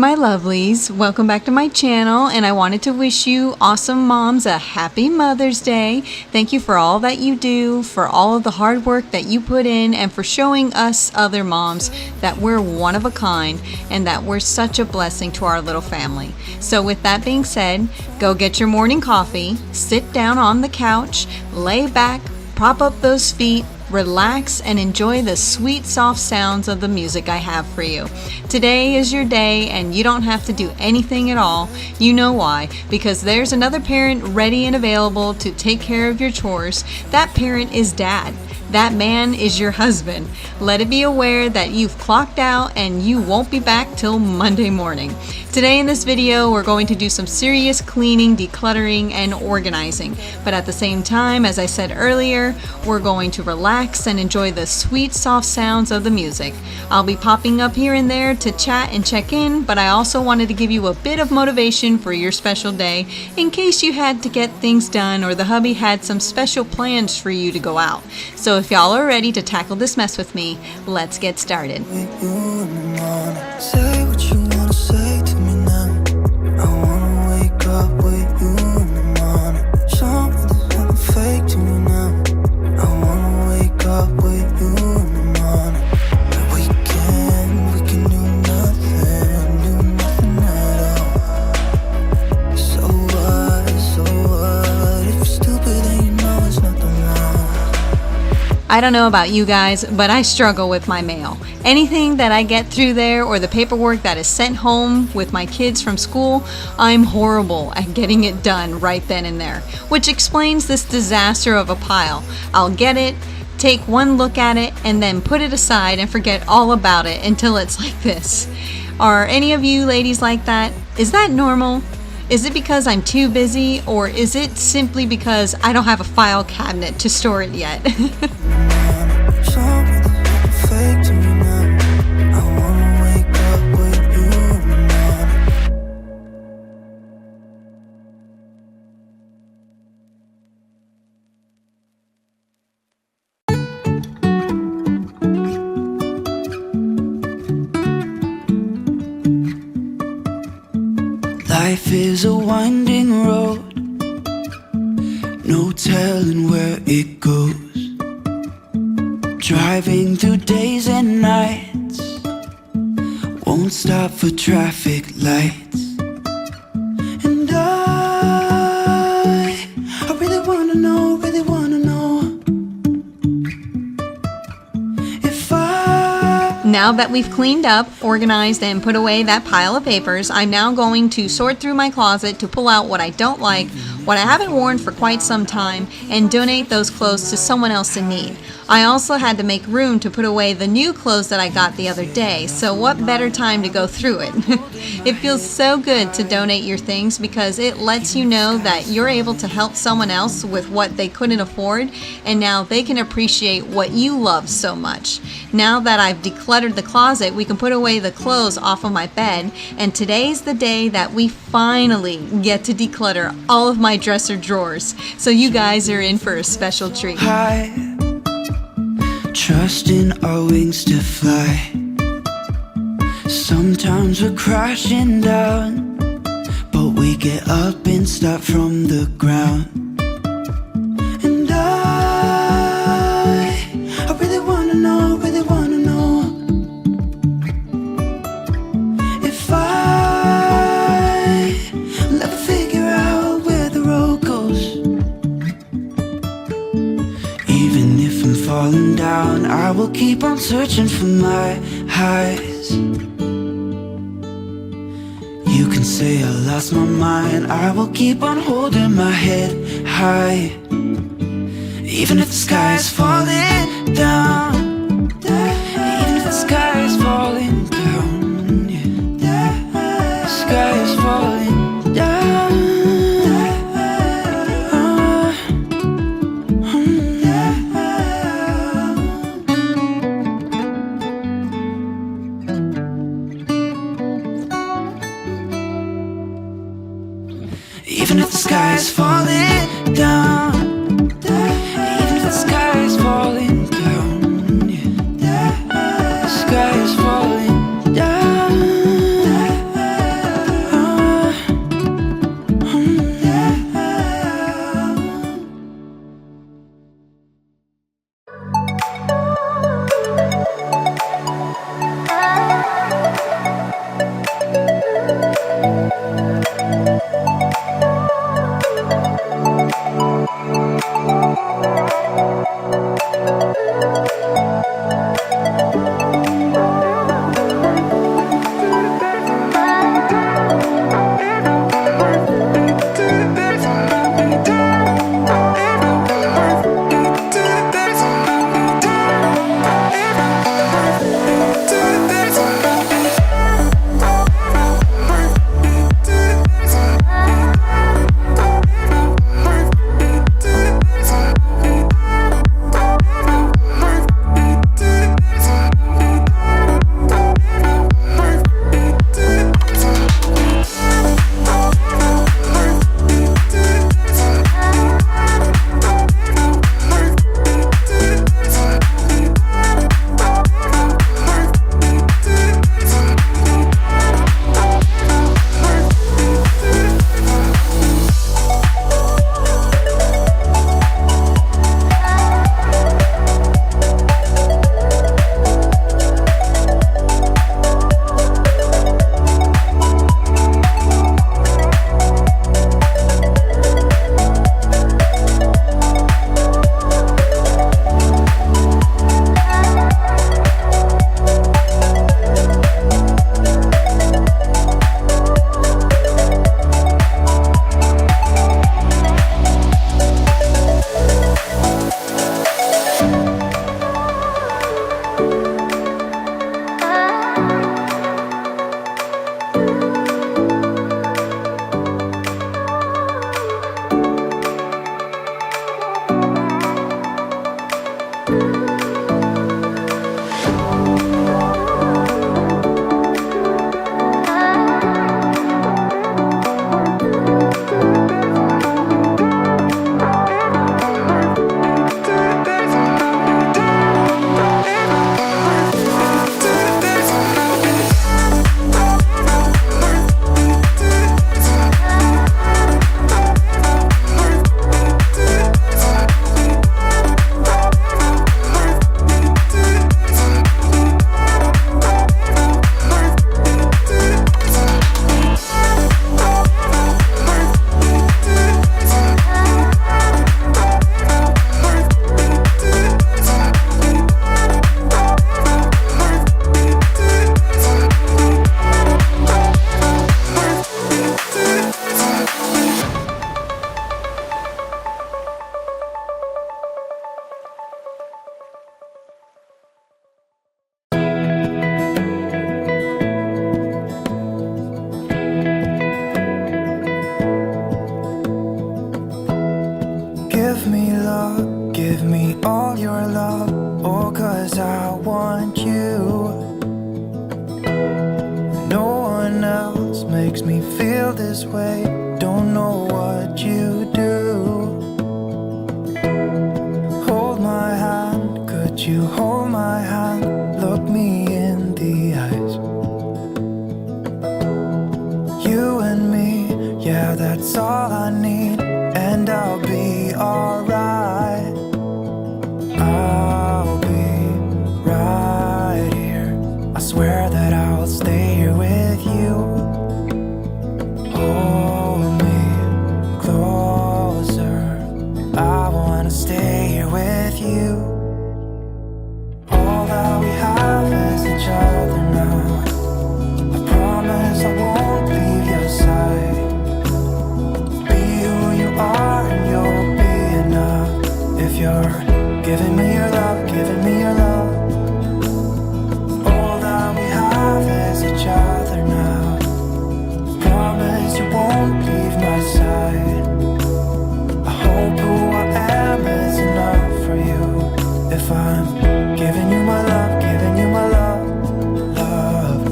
my lovelies, welcome back to my channel, and I wanted to wish you awesome moms a happy Mother's Day. Thank you for all that you do, for all of the hard work that you put in, and for showing us other moms that we're one of a kind and that we're such a blessing to our little family. So with that being said, go get your morning coffee, sit down on the couch, lay back, prop up those feet, relax, and enjoy the sweet, soft sounds of the music I have for you. Today is your day, and you don't have to do anything at all. You know why? Because there's another parent ready and available to take care of your chores. That parent is Dad. That man is your husband. Let it be aware that you've clocked out and you won't be back till Monday morning. Today in this video, we're going to do some serious cleaning, decluttering, and organizing. But at the same time, as I said earlier, we're going to relax and enjoy the sweet, soft sounds of the music. I'll be popping up here and there to chat and check in, but I also wanted to give you a bit of motivation for your special day in case you had to get things done or the hubby had some special plans for you to go out. So if y'all are ready to tackle this mess with me, let's get started. Say what you wanna say to me now. I wanna wake up with you in the morning. Show me there's nothing fake to me now. I wanna wake up with you in the morning. We can do nothing at all. So what? If you're stupid then you know it's nothing wrong. I don't know about you guys, but I struggle with my mail. Anything that I get through there or the paperwork that is sent home with my kids from school, I'm horrible at getting it done right then and there, which explains this disaster of a pile. I'll get it, take one look at it, and then put it aside and forget all about it until it's like this. Are any of you ladies like that? Is that normal? Is it because I'm too busy, or is it simply because I don't have a file cabinet to store it yet? Life is a winding road, no telling where it goes. Driving through days and nights, won't stop for traffic lights. And I really wanna know if Now that we've cleaned up, organized, and put away that pile of papers, I'm now going to sort through my closet to pull out what I don't like, what I haven't worn for quite some time, and donate those clothes to someone else in need. I also had to make room to put away the new clothes that I got the other day, so what better time to go through it? It feels so good to donate your things because it lets you know that you're able to help someone else with what they couldn't afford, and now they can appreciate what you love so much. Now that I've decluttered the closet, we can put away the clothes off of my bed, and today's the day that we finally get to declutter all of my dresser drawers. So you guys are in for a special treat. Trusting our wings to fly. Sometimes we're crashing down, but we get up and start from the ground. And I really wanna know if I'll ever figure out where the road goes. Even if I'm falling down, I will keep on searching for my highs. You can say I lost my mind, I will keep on holding my head high. Even if the sky is falling down, even if the sky is falling down, yeah. The sky is falling down. Even if the sky is falling down, even if the sky is falling down, yeah. The sky is falling down. 'cause I want you. No one else makes me feel this way. Don't know what you do. Hold my hand, could you hold my hand? Look me in the eyes. You and me, yeah, that's all I need. And I'll be alright. I'll be right here. I swear that I'll stay here with you. Hold me closer. I wanna stay here with you. All that we have is each other now. I promise I won't leave your side. Be who you are and you'll be enough. If you're giving me your love, giving me your love. All that we have is each other now. Promise you won't leave my side. I hope who I am is enough for you. If I'm giving you my love, giving you my love, love.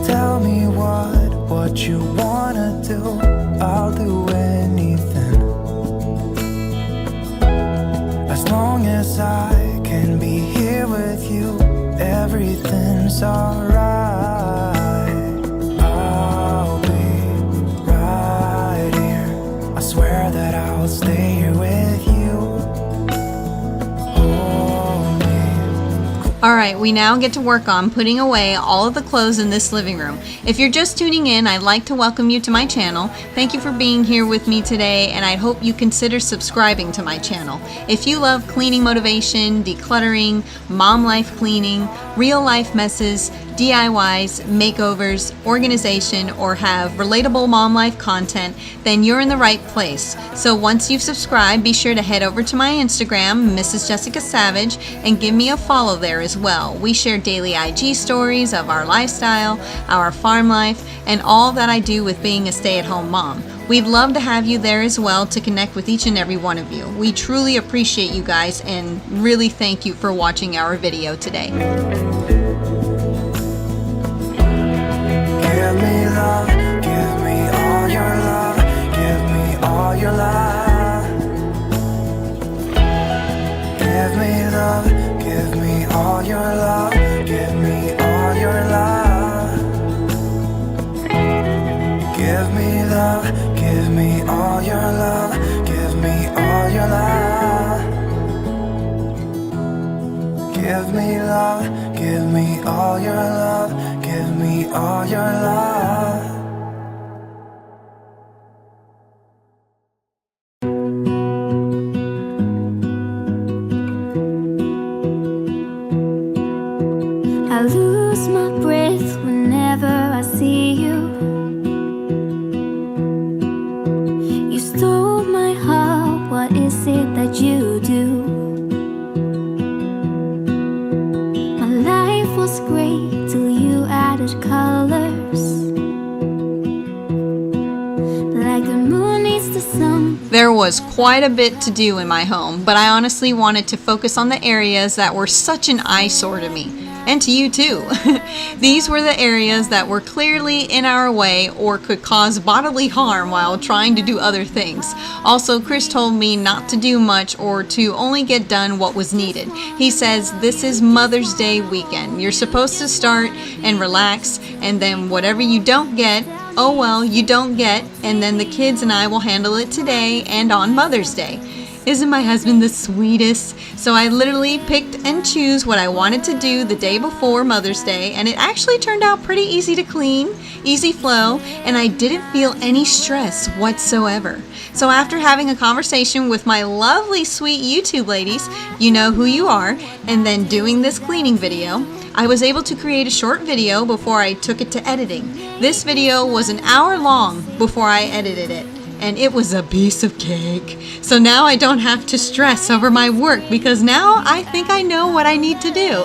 Tell me what you wanna do. I'll do anything. As long as I can be here with you, everything's alright. I'll be right here. I swear that I'll stay here with you. Hold me. All right, we now get to work on putting away all of the clothes in this living room. If you're just tuning in, I'd like to welcome you to my channel. Thank you for being here with me today, and I hope you consider subscribing to my channel. If you love cleaning motivation, decluttering, mom life cleaning, real life messes, DIYs, makeovers, organization, or have relatable mom life content, then you're in the right place. So once you've subscribed, be sure to head over to my Instagram, Mrs. Jessica Savage, and give me a follow there as well. We share daily IG stories of our lifestyle, our farm life, and all that I do with being a stay-at-home mom. We'd love to have you there as well to connect with each and every one of you. We truly appreciate you guys and really thank you for watching our video today. Give me love, give me all your love, give me all your love. Give me love, give me all your love, give me all your love. Give me love, give me all your love, give me all your love. Give me love, give me all your love, give me all your love. I lose my breath whenever I see you. You stole my heart, what is it that you do? My life was great till you added colors. Like the moon needs the sun. There was quite a bit to do in my home, but I honestly wanted to focus on the areas that were such an eyesore to me. And to you too. These were the areas that were clearly in our way or could cause bodily harm while trying to do other things. Also, Chris told me not to do much or to only get done what was needed. He says this is Mother's Day weekend. You're supposed to start and relax, and then whatever you don't get, oh well, you don't get, and then the kids and I will handle it today and on Mother's Day. Isn't my husband the sweetest? So I literally picked and choose what I wanted to do the day before Mother's Day, and it actually turned out pretty easy to clean, easy flow, and I didn't feel any stress whatsoever. So after having a conversation with my lovely sweet YouTube ladies, you know who you are, and then doing this cleaning video, I was able to create a short video before I took it to editing. This video was an hour long before I edited it, and it was a piece of cake. So now I don't have to stress over my work because now I think I know what I need to do.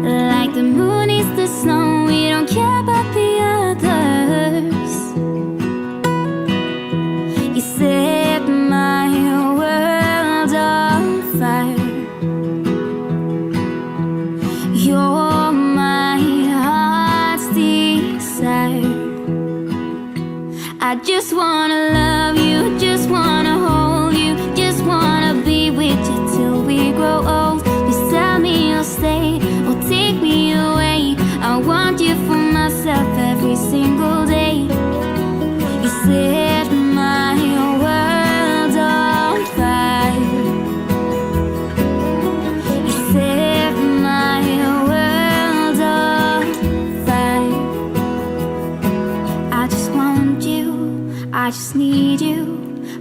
Like the moon is the sun, we don't care about the fire. You're my heart's desire. I just wanna love you, just wanna hold you, just wanna be with you till we grow old. Just tell me you'll stay or take me away. I want you for myself every single day. You set my world on fire. You set my world on fire. I just want you, I just need you.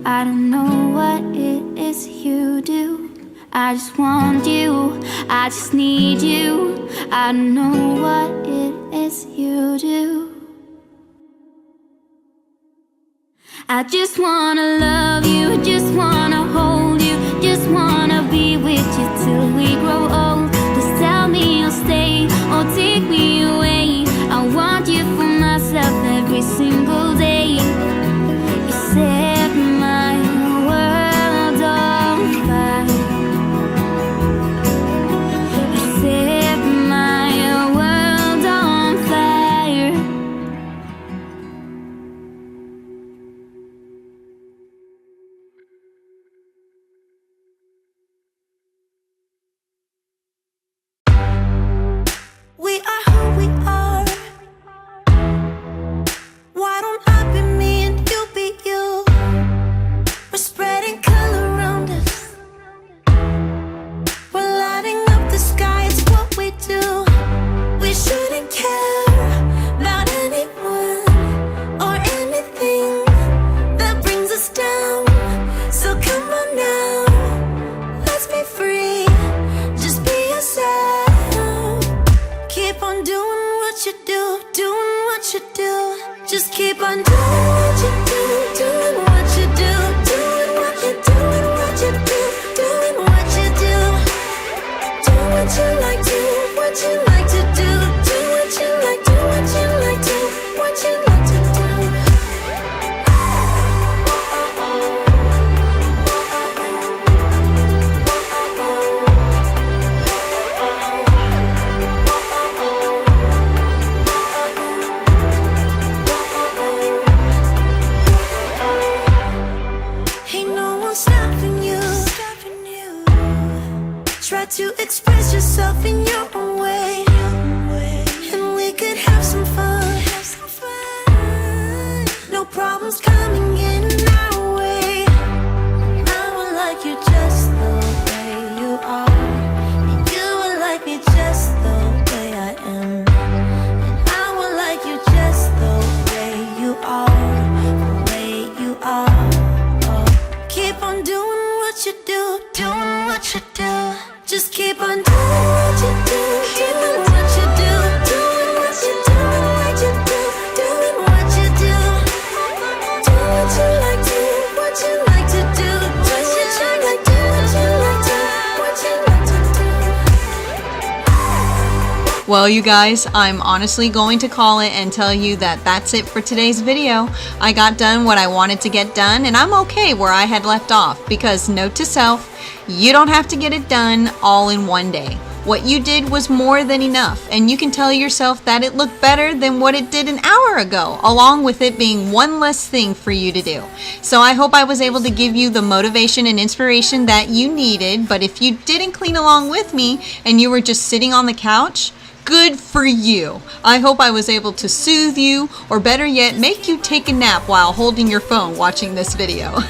I don't know what it is you do. I just want you, I just need you. I don't know what it is you do. I just wanna love you, just wanna hold you, just wanna be with you till we grow old. Just tell me you'll stay or take me away. I want you for myself every single day. You set my world on fire. You set my world on fire. We are who we are. Why don't I be me and you be you? We're spreading color around us. We're lighting up the sky, it's what we do. We shouldn't care about anyone or anything that brings us down. So come on now, let's be free. Just be yourself. Keep on doing what you do, doing what you do. Just keep on doing what you do, doing what you do, doing what you do, doing what you do, doing what you do. Do what you like, do what you like to do, do what you like, do what you like, do what you like to do. Ain't no one stopping you. Try to express yourself in your own way, and we could have some fun. No problems coming in our way. I would like you just the way you are, and you would like me just the way I am, and I would like you just the way you are, the way you are. Oh. Keep on doing what you do, doing what you do. Just keep on doing what you do, doing what you do, doing what you do, what you do, doing what you do. Do what you like, do what you like to do, what you like, do what you like to, what you like to do. Well, you guys, I'm honestly going to call it and tell you that that's it for today's video. I got done what I wanted to get done, and I'm okay where I had left off because note to self, you don't have to get it done all in one day. What you did was more than enough, and you can tell yourself that it looked better than what it did an hour ago, along with it being one less thing for you to do. So I hope I was able to give you the motivation and inspiration that you needed, but if you didn't clean along with me and you were just sitting on the couch, good for you. I hope I was able to soothe you, or better yet, make you take a nap while holding your phone watching this video.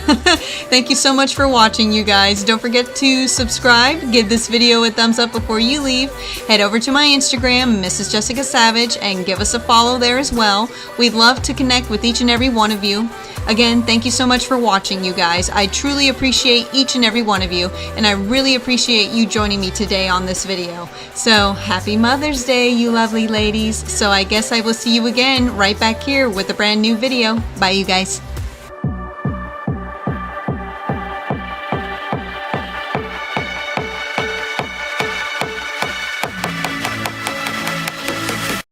Thank you so much for watching, you guys. Don't forget to subscribe, give this video a thumbs up before you leave. Head over to my Instagram, Mrs. Jessica Savage, and give us a follow there as well. We'd love to connect with each and every one of you. Again, thank you so much for watching, you guys. I truly appreciate each and every one of you, and I really appreciate you joining me today on this video. So, happy Mother's Day, you lovely ladies. So I guess I will see you again right back here with a brand new video. Bye, you guys.